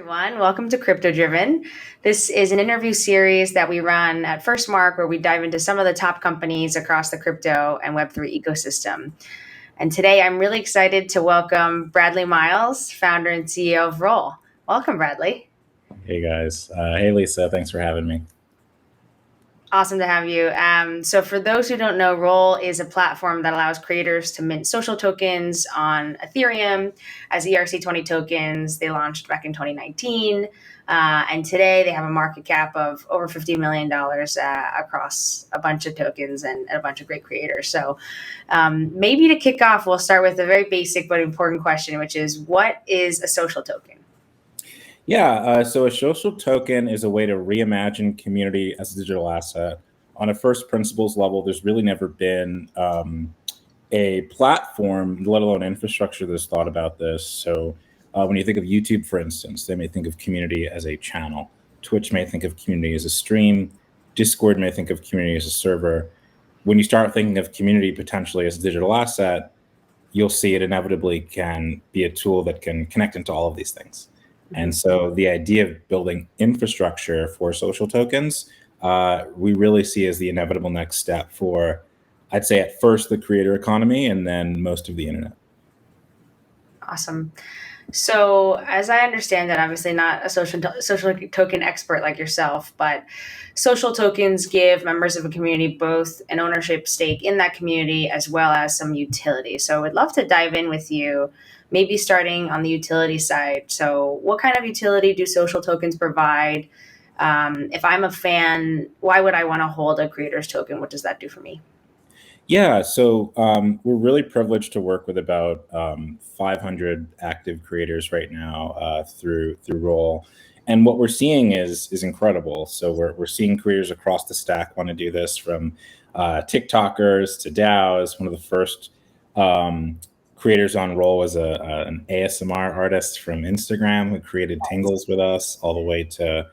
everyone. Welcome to Crypto Driven. This is an interview series that we run at FirstMark where we dive into some of the top companies across the crypto and Web3 ecosystem. And today I'm really excited to welcome Bradley Miles, founder and CEO of Roll. Welcome, Bradley. Hey guys. Hey Lisa, thanks for having me. Awesome to have you. So for those who don't know, Roll is a platform that allows creators to mint social tokens on Ethereum as ERC20 tokens. They launched back in 2019. And today they have a market cap of over $50 million across a bunch of tokens and a bunch of great creators. So maybe to kick off, we'll start with a very basic but important question, which is, what is a social token? Yeah, so a social token is a way to reimagine community as a digital asset. On a first principles level, there's really never been a platform, let alone infrastructure, that's thought about this. So when you think of YouTube, for instance, they may think of community as a channel. Twitch may think of community as a stream. Discord may think of community as a server. When you start thinking of community potentially as a digital asset, you'll see it inevitably can be a tool that can connect into all of these things. And so the idea of building infrastructure for social tokens, we really see as the inevitable next step for, I'd say at first, the creator economy, and then most of the internet. Awesome. So as I understand it, obviously not a social token expert like yourself, but social tokens give members of a community both an ownership stake in that community as well as some utility. So I'd love to dive in with you, maybe starting on the utility side. So what kind of utility do social tokens provide? If I'm a fan, why would I want to hold a creator's token? What does that do for me? Yeah, so we're really privileged to work with about 500 active creators right now through Roll, and what we're seeing is incredible. So we're seeing creators across the stack want to do this, from TikTokers to DAOs. One of the first creators on Roll was an ASMR artist from Instagram who created tingles with us, all the way to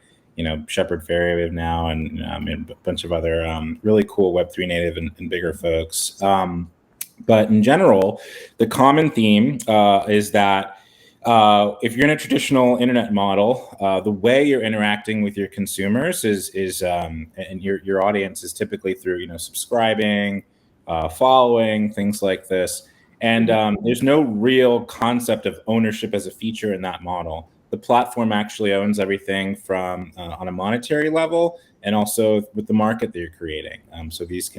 Shepard Fairey we have now, and a bunch of other really cool Web3 native and bigger folks. But in general, the common theme is that if you're in a traditional internet model, the way you're interacting with your consumers is and your audience is typically through subscribing, following, things like this. And there's no real concept of ownership as a feature in that model. The platform actually owns everything from on a monetary level, and also with the market that you're creating. So these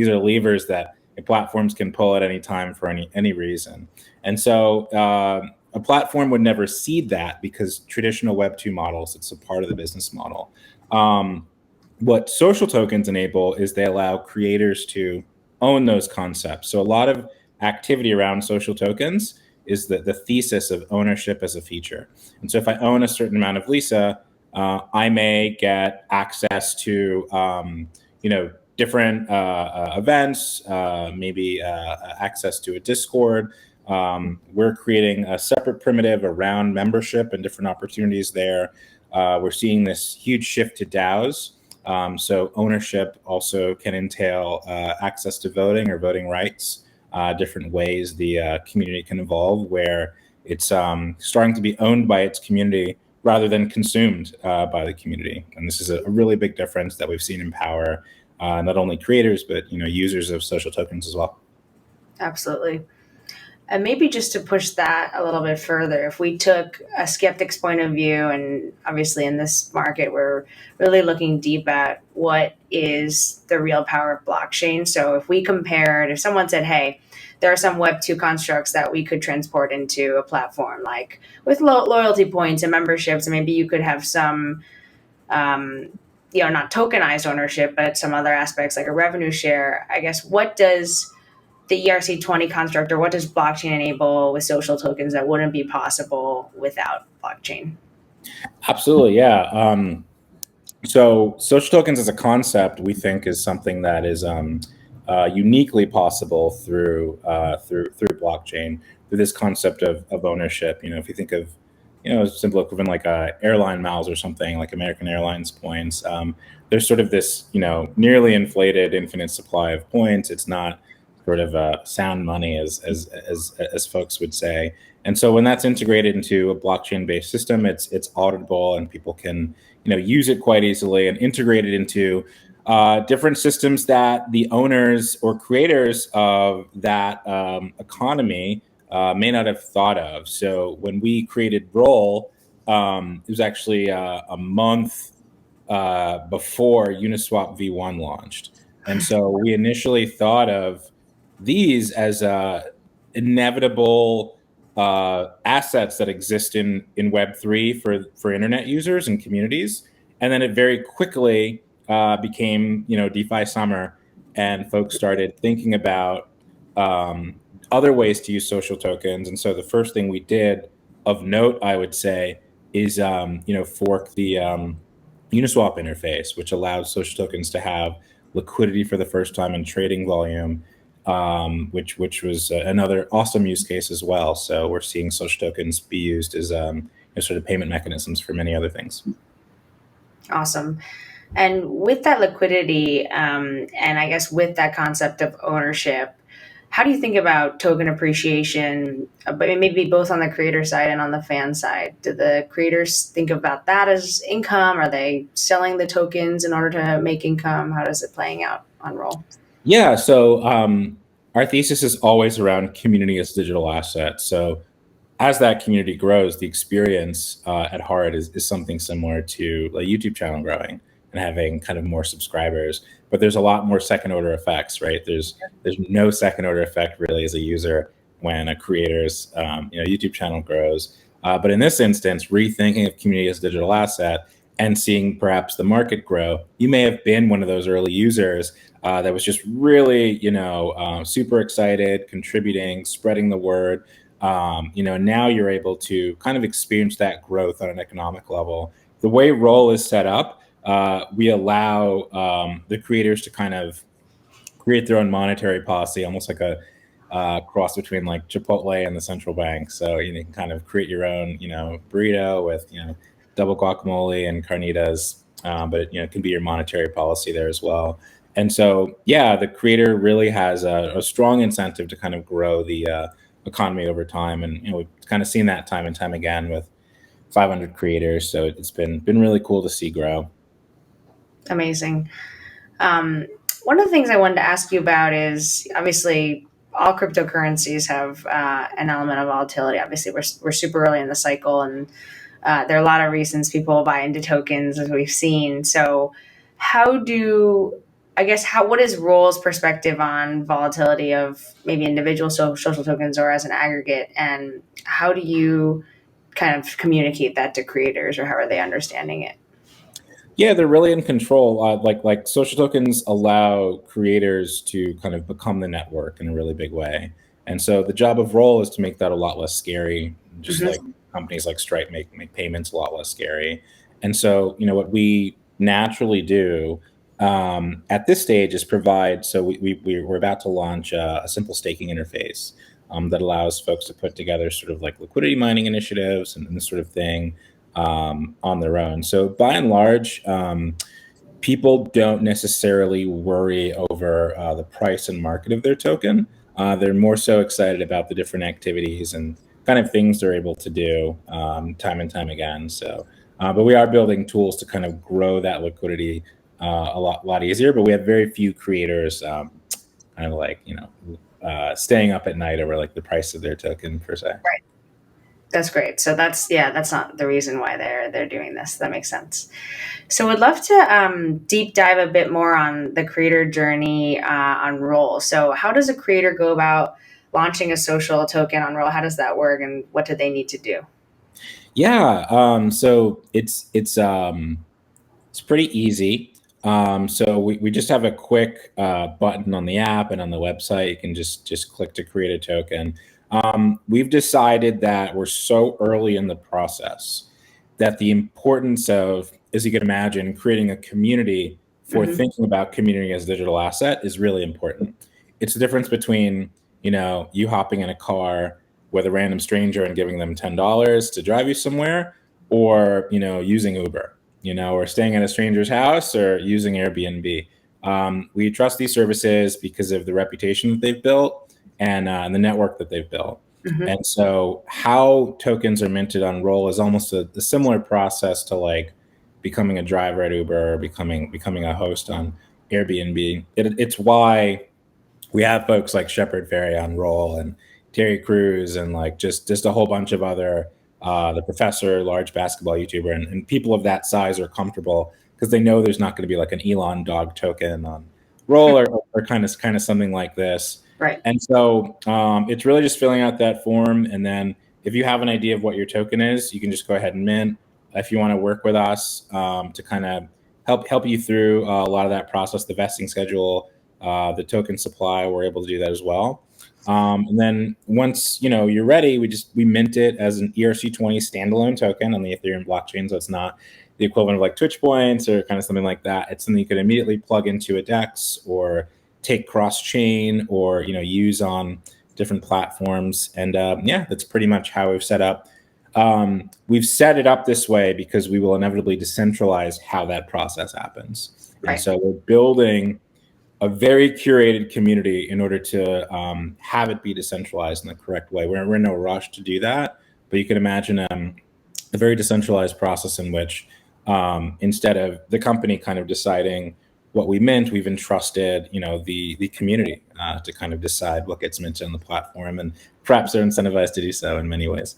are levers that platforms can pull at any time for any reason. And so a platform would never cede that, because traditional Web2 models, it's a part of the business model. What social tokens enable is they allow creators to own those concepts. So a lot of activity around social tokens is the thesis of ownership as a feature. And so if I own a certain amount of Lisa, I may get access to different events, maybe access to a Discord. We're creating a separate primitive around membership and different opportunities there. We're seeing this huge shift to DAOs. So ownership also can entail access to voting or voting rights. Different ways the community can evolve, where it's starting to be owned by its community rather than consumed by the community. And this is a really big difference that we've seen empower not only creators, but users of social tokens as well. Absolutely. And maybe just to push that a little bit further, if we took a skeptic's point of view, and obviously in this market, we're really looking deep at what is the real power of blockchain. So if we compared, if someone said, hey, there are some Web2 constructs that we could transport into a platform, like with loyalty points and memberships, and maybe you could have some, not tokenized ownership, but some other aspects like a revenue share. I guess, what does the ERC20 construct, or what does blockchain enable with social tokens that wouldn't be possible without blockchain? Absolutely, yeah. So social tokens as a concept, we think, is something that is uniquely possible through blockchain, through this concept of ownership. If you think of a simple equivalent like airline miles or something like American Airlines points, there's sort of this nearly inflated infinite supply of points. It's not sort of sound money, as folks would say. And so when that's integrated into a blockchain-based system, it's auditable, and people can use it quite easily and integrate it into different systems that the owners or creators of that economy may not have thought of. So when we created Roll, it was actually a month before Uniswap V1 launched. And so we initially thought of these as inevitable assets that exist in Web3 for internet users and communities. And then it very quickly became DeFi summer, and folks started thinking about other ways to use social tokens. And so the first thing we did of note, I would say, is fork the Uniswap interface, which allows social tokens to have liquidity for the first time in trading volume, which was another awesome use case as well. So we're seeing social tokens be used as sort of payment mechanisms for many other things. Awesome. And with that liquidity, and I guess with that concept of ownership, how do you think about token appreciation, but maybe both on the creator side and on the fan side? Do the creators think about that as income? Are they selling the tokens in order to make income? How does it playing out on Roll? Yeah, so our thesis is always around community as digital assets. So as that community grows, the experience at heart is something similar to a YouTube channel growing and having kind of more subscribers. But there's a lot more second order effects, right? There's no second order effect really as a user when a creator's YouTube channel grows. But in this instance, rethinking of community as a digital asset and seeing perhaps the market grow, you may have been one of those early users that was just really super excited, contributing, spreading the word. Now you're able to kind of experience that growth on an economic level. The way Roll is set up, we allow the creators to kind of create their own monetary policy, almost like a cross between like Chipotle and the central bank. So you can kind of create your own, burrito with double guacamole and carnitas, but it can be your monetary policy there as well. And so, yeah, the creator really has a strong incentive to kind of grow the economy over time, and we've kind of seen that time and time again with 500 creators. So it's been really cool to see grow. Amazing. One of the things I wanted to ask you about is obviously all cryptocurrencies have an element of volatility. Obviously, we're super early in the cycle, and there are a lot of reasons people buy into tokens, as we've seen. So, what is Roll's perspective on volatility of maybe individual social tokens or as an aggregate, and how do you kind of communicate that to creators, or how are they understanding it? Yeah, they're really in control. Like social tokens allow creators to kind of become the network in a really big way. And so the job of Roll is to make that a lot less scary, just like companies like Stripe make payments a lot less scary. And so, what we naturally do at this stage is provide, so we're about to launch a simple staking interface that allows folks to put together sort of like liquidity mining initiatives and this sort of thing on their own. So by and large, people don't necessarily worry over the price and market of their token. They're more so excited about the different activities and kind of things they're able to do time and time again. So, but we are building tools to kind of grow that liquidity a lot easier. But we have very few creators kind of like staying up at night over like the price of their token per se. Right. That's great. So that's not the reason why they're doing this. That makes sense. So would love to deep dive a bit more on the creator journey on Roll. So how does a creator go about launching a social token on Roll? How does that work, and what do they need to do? Yeah, so it's pretty easy. So we just have a quick button on the app and on the website. You can just click to create a token. We've decided that we're so early in the process that the importance of, as you can imagine, creating a community for thinking about community as a digital asset is really important. It's the difference between, you hopping in a car with a random stranger and giving them $10 to drive you somewhere, or, using Uber, or staying at a stranger's house or using Airbnb. We trust these services because of the reputation that they've built and the network that they've built. Mm-hmm. And so how tokens are minted on Roll is almost a similar process to like becoming a driver at Uber or becoming a host on Airbnb. It's why we have folks like Shepard Fairey on Roll and Terry Crews and like just a whole bunch of other the professor, large basketball YouTuber, and people of that size are comfortable because they know there's not going to be like an Elon dog token on Roll or kind of something like this. Right. And so it's really just filling out that form, and then if you have an idea of what your token is, you can just go ahead and mint. If you want to work with us to kind of help you through a lot of that process, the vesting schedule, the token supply, we're able to do that as well. And then once you're ready, we mint it as an ERC20 standalone token on the Ethereum blockchain. So it's not the equivalent of like Twitch points or kind of something like that. It's something you could immediately plug into a DEX or take cross-chain or use on different platforms. And yeah, that's pretty much how we've set up. We've set it up this way because we will inevitably decentralize how that process happens. Right. And so we're building a very curated community in order to have it be decentralized in the correct way. We're in no rush to do that, but you can imagine a very decentralized process in which instead of the company kind of deciding what we mint, we've entrusted the community to kind of decide what gets minted on the platform, and perhaps they're incentivized to do so in many ways.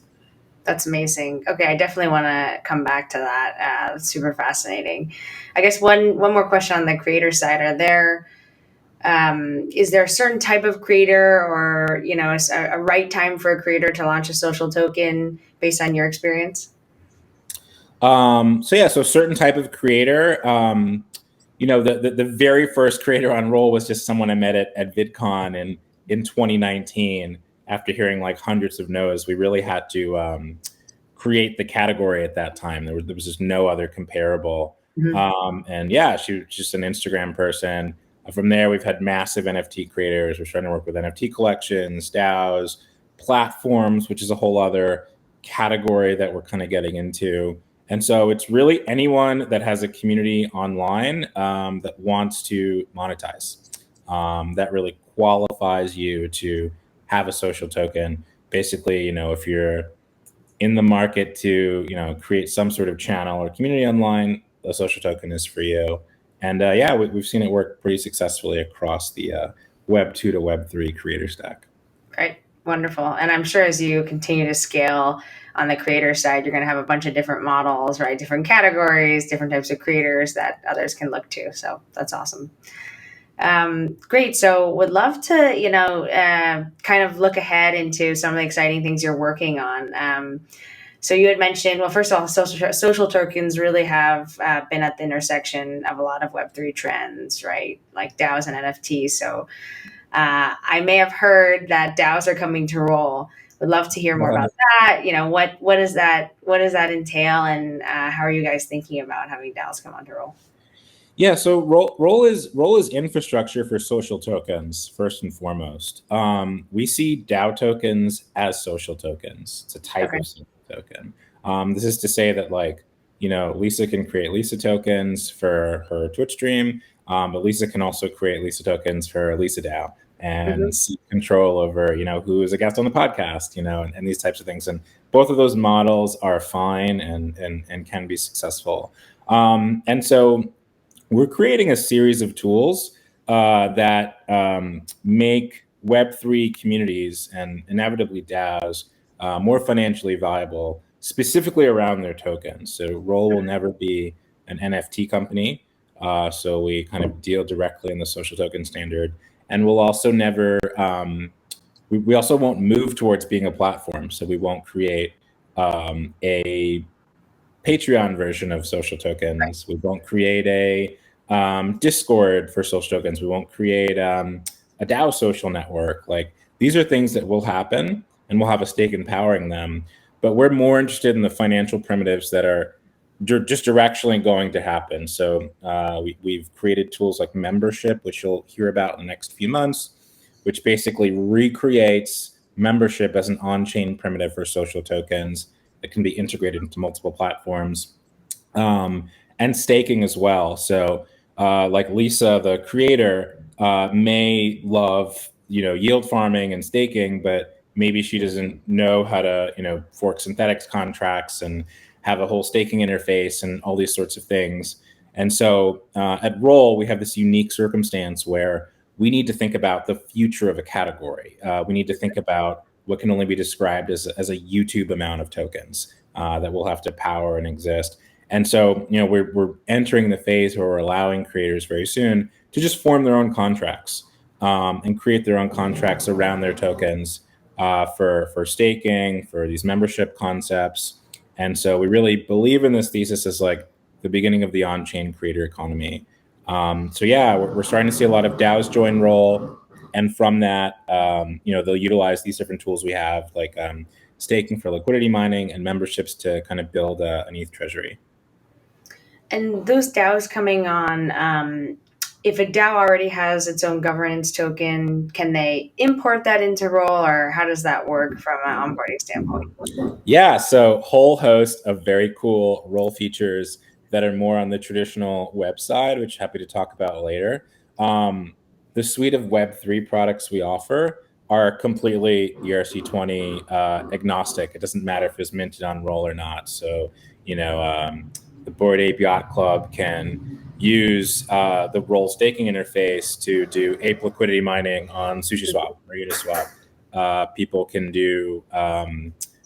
That's amazing. Okay, I definitely want to come back to that. That's super fascinating. I guess one more question on the creator side. Is there a certain type of creator or a right time for a creator to launch a social token based on your experience? So certain type of creator. The very first creator on Roll was just someone I met at VidCon in 2019. After hearing like hundreds of no's, we really had to create the category at that time. There was just no other comparable. Mm-hmm. And yeah, she was just an Instagram person. From there, we've had massive NFT creators. We're starting to work with NFT collections, DAOs, platforms, which is a whole other category that we're kind of getting into. And so it's really anyone that has a community online that wants to monetize, that really qualifies you to have a social token. Basically, if you're in the market to, create some sort of channel or community online, a social token is for you. And yeah, we've seen it work pretty successfully across the Web 2 to Web 3 creator stack. Right. Wonderful. And I'm sure as you continue to scale on the creator side, you're going to have a bunch of different models, right? Different categories, different types of creators that others can look to. So that's awesome. Great. So would love to, kind of look ahead into some of the exciting things you're working on. So you had mentioned, well, first of all, social tokens really have been at the intersection of a lot of Web3 trends, right? Like DAOs and NFTs. So I may have heard that DAOs are coming to Roll. Would love to hear more about that. What does that entail, and how are you guys thinking about having DAOs come onto Roll? Yeah, so Roll is infrastructure for social tokens first and foremost. We see DAO tokens as social tokens. It's a type of social token. This is to say that Lisa can create Lisa tokens for her Twitch stream, but Lisa can also create Lisa tokens for Lisa DAO and seek control over who is a guest on the podcast, and these types of things. And both of those models are fine and can be successful. And so we're creating a series of tools that make Web3 communities and inevitably DAOs more financially viable, specifically around their tokens. So Roll will never be an NFT company. So we kind of deal directly in the social token standard. And we'll also never, we also won't move towards being a platform. So we won't create a Patreon version of social tokens. We won't create a Discord for social tokens. We won't create a DAO social network. Like, these are things that will happen, and we'll have a stake in powering them. But we're more interested in the financial primitives that are just directionally going to happen. So we've created tools like membership, which you'll hear about in the next few months, which basically recreates membership as an on-chain primitive for social tokens that can be integrated into multiple platforms, and staking as well. So like Lisa, the creator, may love, yield farming and staking, but maybe she doesn't know how to, fork synthetics contracts and have a whole staking interface and all these sorts of things. And so at Roll, we have this unique circumstance where we need to think about the future of a category. We need to think about what can only be described as a YouTube amount of tokens that will have to power and exist. And so, we're entering the phase where we're allowing creators very soon to just form their own contracts and create their own contracts around their tokens for staking, for these membership concepts. And so we really believe in this thesis as like the beginning of the on-chain creator economy. So yeah, we're starting to see a lot of DAOs join Roll. And from that, they'll utilize these different tools we have, like staking for liquidity mining and memberships to kind of build an ETH treasury. And those DAOs coming on, if a DAO already has its own governance token, can they import that into Roll, or how does that work from an onboarding standpoint? Yeah, so whole host of very cool Roll features that are more on the traditional website, which I'm happy to talk about later. The suite of Web3 products we offer are completely ERC20 agnostic. It doesn't matter if it's minted on Roll or not. So, the Bored Ape Yacht Club can use the Roll staking interface to do ape liquidity mining on SushiSwap or Uniswap. People can do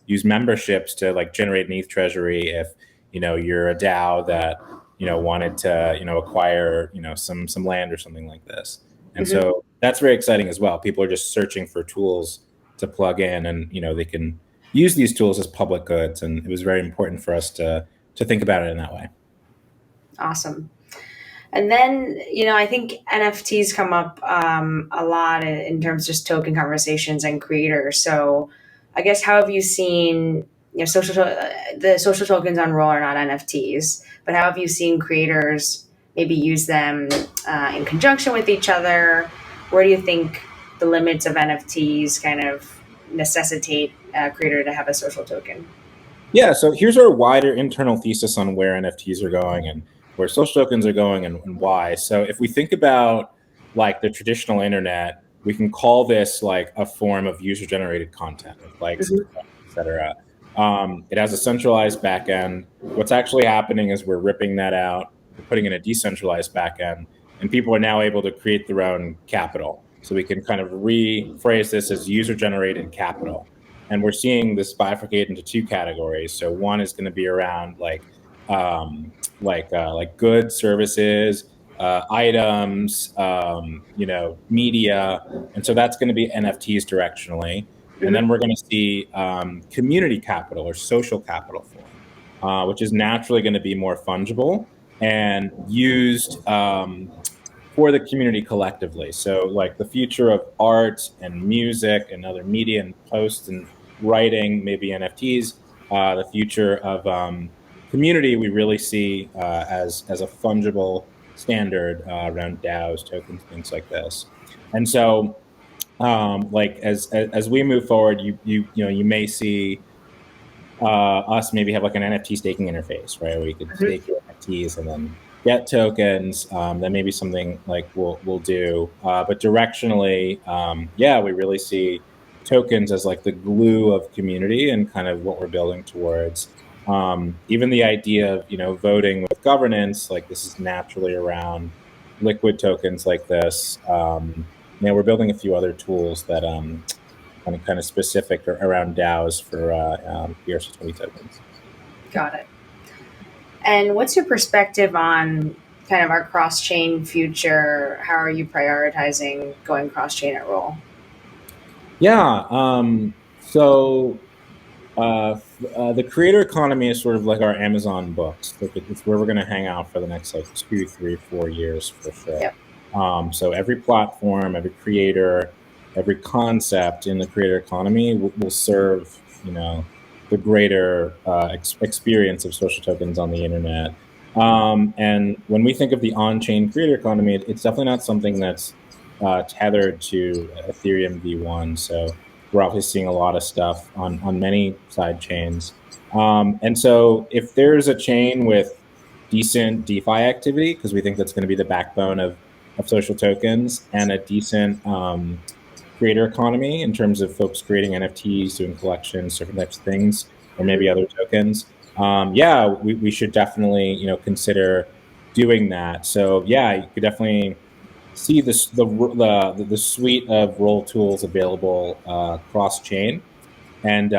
use memberships to like generate an ETH treasury if you're a DAO that wanted to acquire some land or something like this. And so that's very exciting as well. People are just searching for tools to plug in, and they can use these tools as public goods. And it was very important for us to think about it in that way. Awesome. And then, I think NFTs come up a lot in terms of just token conversations and creators. So I guess, how have you seen, the social tokens on Roll are not NFTs, but how have you seen creators maybe use them in conjunction with each other? Where do you think the limits of NFTs kind of necessitate a creator to have a social token? Yeah, so here's our wider internal thesis on where NFTs are going and where social tokens are going and why. So if we think about like the traditional internet, we can call this like a form of user-generated content, with likes, et cetera. It has a centralized backend. What's actually happening is we're ripping that out, we're putting in a decentralized backend, and people are now able to create their own capital. So we can kind of rephrase this as user-generated capital. And we're seeing this bifurcate into two categories. So one is going to be around like goods, services, items, media, and so that's going to be NFTs directionally. And then we're going to see community capital or social capital form, which is naturally going to be more fungible and used for the community collectively. So like the future of art and music and other media and posts and writing, maybe NFTs, the future of community we really see as a fungible standard around DAOs, tokens, things like this. And so like as we move forward, you may see us maybe have like an NFT staking interface, right? Where you could stake your NFTs and then get tokens. That may be something like we'll do. But directionally, we really see tokens as like the glue of community and kind of what we're building towards. Even the idea of voting with governance, like this is naturally around liquid tokens like this. We're building a few other tools that kind of specific around DAOs for ERC20 tokens. Got it. And what's your perspective on kind of our cross-chain future? How are you prioritizing going cross-chain at Roll? Yeah. So the creator economy is sort of like our Amazon books. Like it's where we're going to hang out for the next like 2, 3, 4 years for sure. Yep. So every platform, every creator, every concept in the creator economy will serve, the greater experience of social tokens on the internet. And when we think of the on-chain creator economy, it's definitely not something that's tethered to Ethereum V1. So we're obviously seeing a lot of stuff on many side chains. And so if there's a chain with decent DeFi activity, because we think that's going to be the backbone of social tokens, and a decent creator economy in terms of folks creating NFTs, doing collections, different types of things, or maybe other tokens. Yeah, we should definitely, consider doing that. So yeah, you could definitely see this the suite of role tools available cross chain. And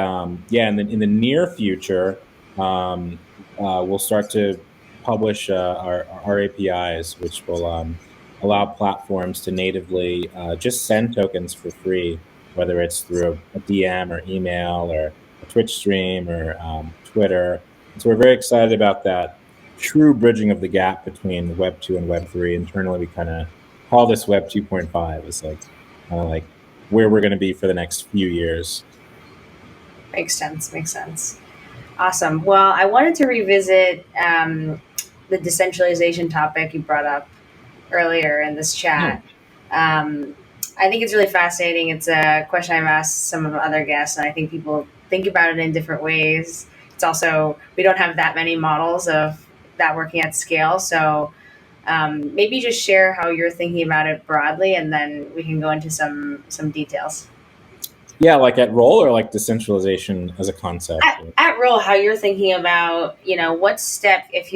yeah, and then in the near future, we'll start to publish our APIs, which will allow platforms to natively just send tokens for free, whether it's through a DM or email or a Twitch stream or Twitter. And so we're very excited about that true bridging of the gap between Web 2 and Web 3. Internally, we kind of call this Web 2.5 as like kind of like where we're going to be for the next few years. Makes sense. Makes sense. Awesome. Well, I wanted to revisit the decentralization topic you brought up earlier in this chat. I think it's really fascinating. It's a question I've asked some of the other guests, and I think people think about it in different ways. It's also, we don't have that many models of that working at scale. So maybe just share how you're thinking about it broadly, and then we can go into some details. Yeah, like at Roll, or like decentralization as a concept? At Roll, how you're thinking about, what step, if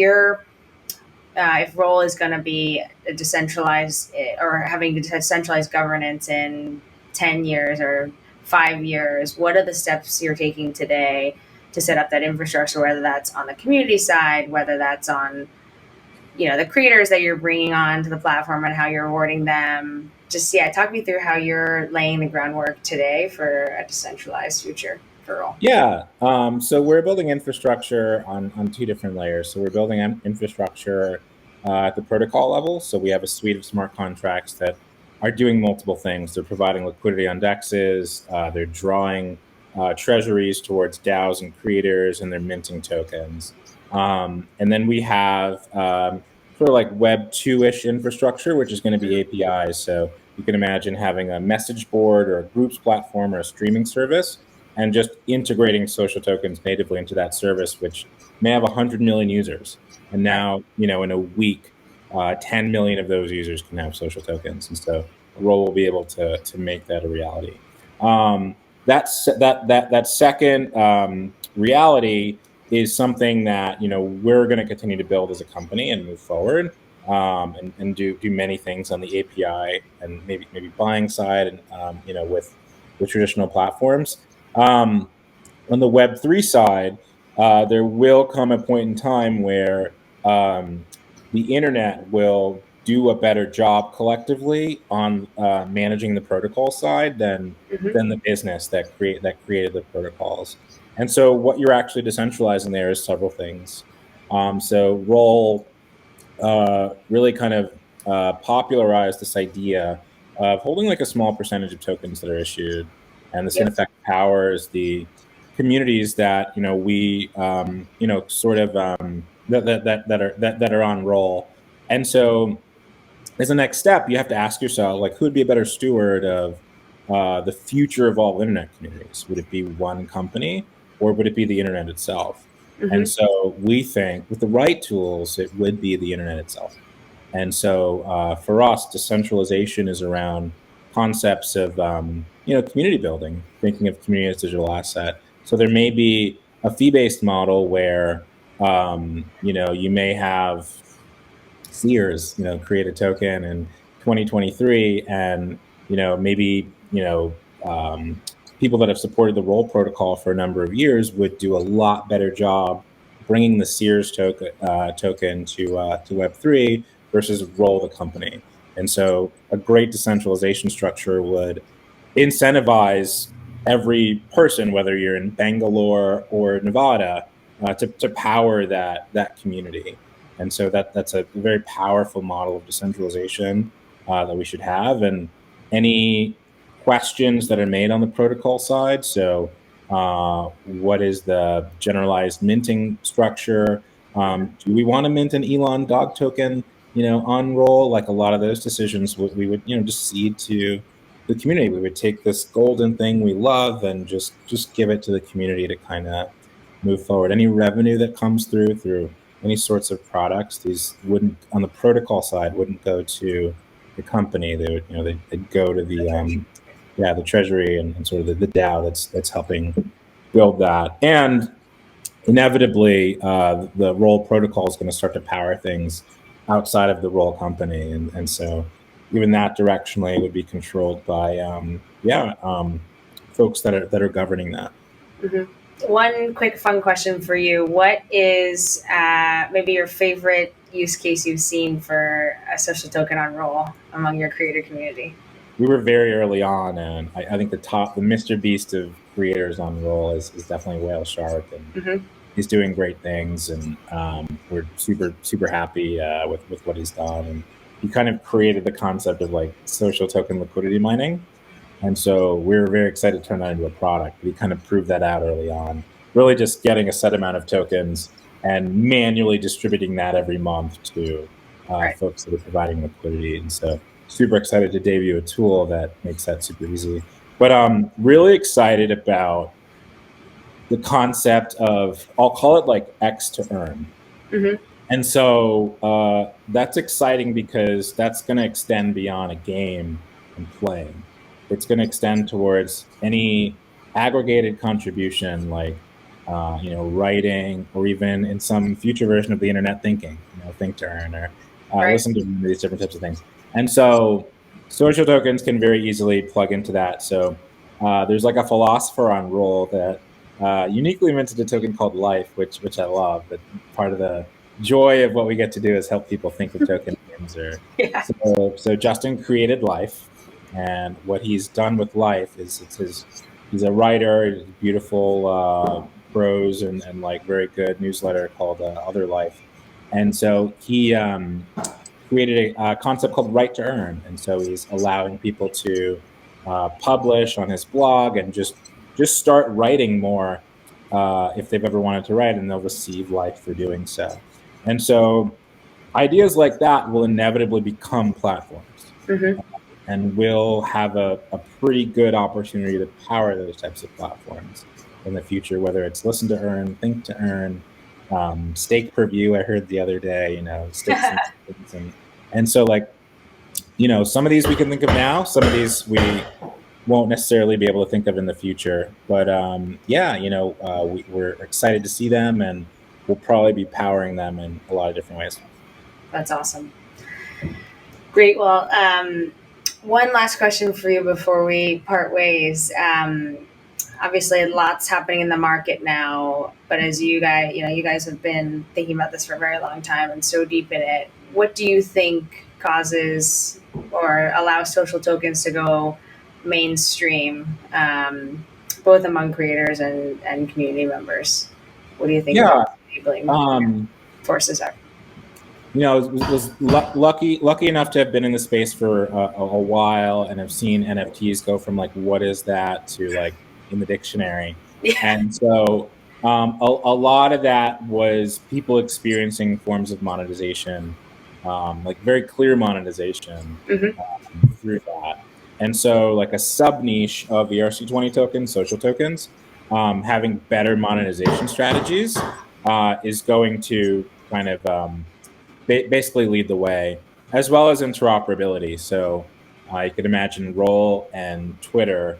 Roll is going to be a decentralized or having decentralized governance in 10 years or 5 years, what are the steps you're taking today to set up that infrastructure, whether that's on the community side, whether that's on, the creators that you're bringing on to the platform and how you're rewarding them. Just, yeah, talk me through how you're laying the groundwork today for a decentralized future for Roll. Yeah. So we're building infrastructure on two different layers. So we're building infrastructure at the protocol level. So we have a suite of smart contracts that are doing multiple things. They're providing liquidity on dexes. They're drawing treasuries towards DAOs and creators, and they're minting tokens. And then we have sort of like Web 2-ish infrastructure, which is going to be APIs. So you can imagine having a message board or a groups platform or a streaming service, and just integrating social tokens natively into that service, which may have 100 million users. And now, in a week, 10 million of those users can have social tokens. And so Roll will be able to make that a reality. That second reality is something that, we're going to continue to build as a company and move forward, and do many things on the API and maybe buying side, and, with traditional platforms. On the Web3 side, there will come a point in time where the internet will do a better job collectively on managing the protocol side than the business that created the protocols. And so what you're actually decentralizing there is several things. So Roll really kind of popularized this idea of holding like a small percentage of tokens that are issued, and this in effect powers the communities that we sort of that are on Roll. And so as a next step, you have to ask yourself, like, who would be a better steward of the future of all internet communities? Would it be one company, or would it be the internet itself? And so we think with the right tools, it would be the internet itself. And so for us, decentralization is around concepts of community building, thinking of community as digital asset. So there may be a fee-based model where you may have Sears create a token in 2023, and maybe people that have supported the Roll protocol for a number of years would do a lot better job bringing the Sears token to Web3 versus Roll the company. And so a great decentralization structure would incentivize every person, whether you're in Bangalore or Nevada, to power that community. And so that's a very powerful model of decentralization that we should have. And any questions that are made on the protocol side, so what is the generalized minting structure? Do we want to mint an Elon dog token, on Roll? Like a lot of those decisions, we would, just cede to the community. We would take this golden thing we love and just give it to the community to kind of move forward. Any revenue that comes through any sorts of products, these wouldn't, on the protocol side, wouldn't go to the company. They would, they'd go to the treasury and sort of the DAO that's helping build that. And inevitably, the role protocol is going to start to power things outside of the role company, and so even that directionally would be controlled by folks that are governing that. Mm-hmm. One quick fun question for you: what is maybe your favorite use case you've seen for a social token on Roll among your creator community? We were very early on, and I think the Mr. Beast of creators on Roll is definitely Whale Shark, and Mm-hmm. he's doing great things, and we're super happy with what he's done. And he kind of created the concept of like social token liquidity mining, and so we were very excited to turn that into a product. We kind of proved that out early on, really just getting a set amount of tokens and manually distributing that every month to Right. folks that are providing liquidity. And so super excited to debut a tool that makes that super easy. But really excited about the concept of, I'll call it like X to earn. Mm-hmm. And so that's exciting because that's going to extend beyond a game and playing. It's going to extend towards any aggregated contribution, like writing, or even in some future version of the internet, thinking, think to earn, or Right. listen to these different types of things. And so social tokens can very easily plug into that. So there's like a philosopher on Roll that uniquely minted a token called Life, which I love. But part of the joy of what we get to do is help people think of token names. Yeah. So Justin created Life, and what he's done with Life is he's a writer, he's beautiful prose and like very good newsletter called Other Life, and so he created a concept called Right to Earn, and so he's allowing people to publish on his blog and just start writing more if they've ever wanted to write, and they'll receive Life for doing so. And so ideas like that will inevitably become platforms, Mm-hmm. and we'll have a pretty good opportunity to power those types of platforms in the future, whether it's listen to earn, think to earn, stake per view. I heard the other day, stakes and things. And so like, some of these we can think of now, some of these we won't necessarily be able to think of in the future. But we're excited to see them, and we'll probably be powering them in a lot of different ways. That's awesome. Great. Well, one last question for you before we part ways. Obviously, lots happening in the market now, but as you guys have been thinking about this for a very long time and so deep in it. What do you think causes or allows social tokens to go mainstream, both among creators and community members? What do you think Yeah. enabling forces are? Was lucky enough to have been in the space for a while, and have seen NFTs go from like, what is that, to like in the dictionary. Yeah. And so a lot of that was people experiencing forms of monetization, like very clear monetization through that. And so like a sub niche of ERC20 tokens, social tokens, having better monetization strategies is going to kind of basically lead the way, as well as interoperability. So you could imagine Roll and Twitter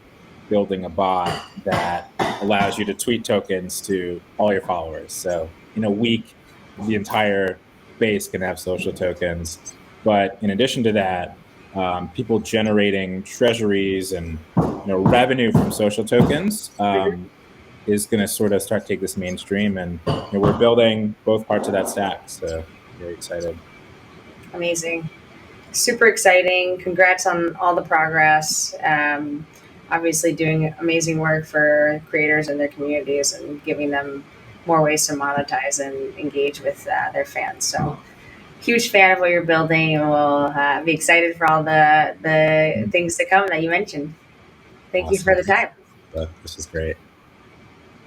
building a bot that allows you to tweet tokens to all your followers. So in a week, the entire base can have social tokens. But in addition to that, people generating treasuries and revenue from social tokens is going to sort of start to take this mainstream, and we're building both parts of that stack. So very excited. Amazing. Super exciting. Congrats on all the progress. Obviously doing amazing work for creators and their communities and giving them more ways to monetize and engage with their fans. So huge fan of what you're building, and we'll be excited for all the things to come that you mentioned. Thank you for the time. This is great.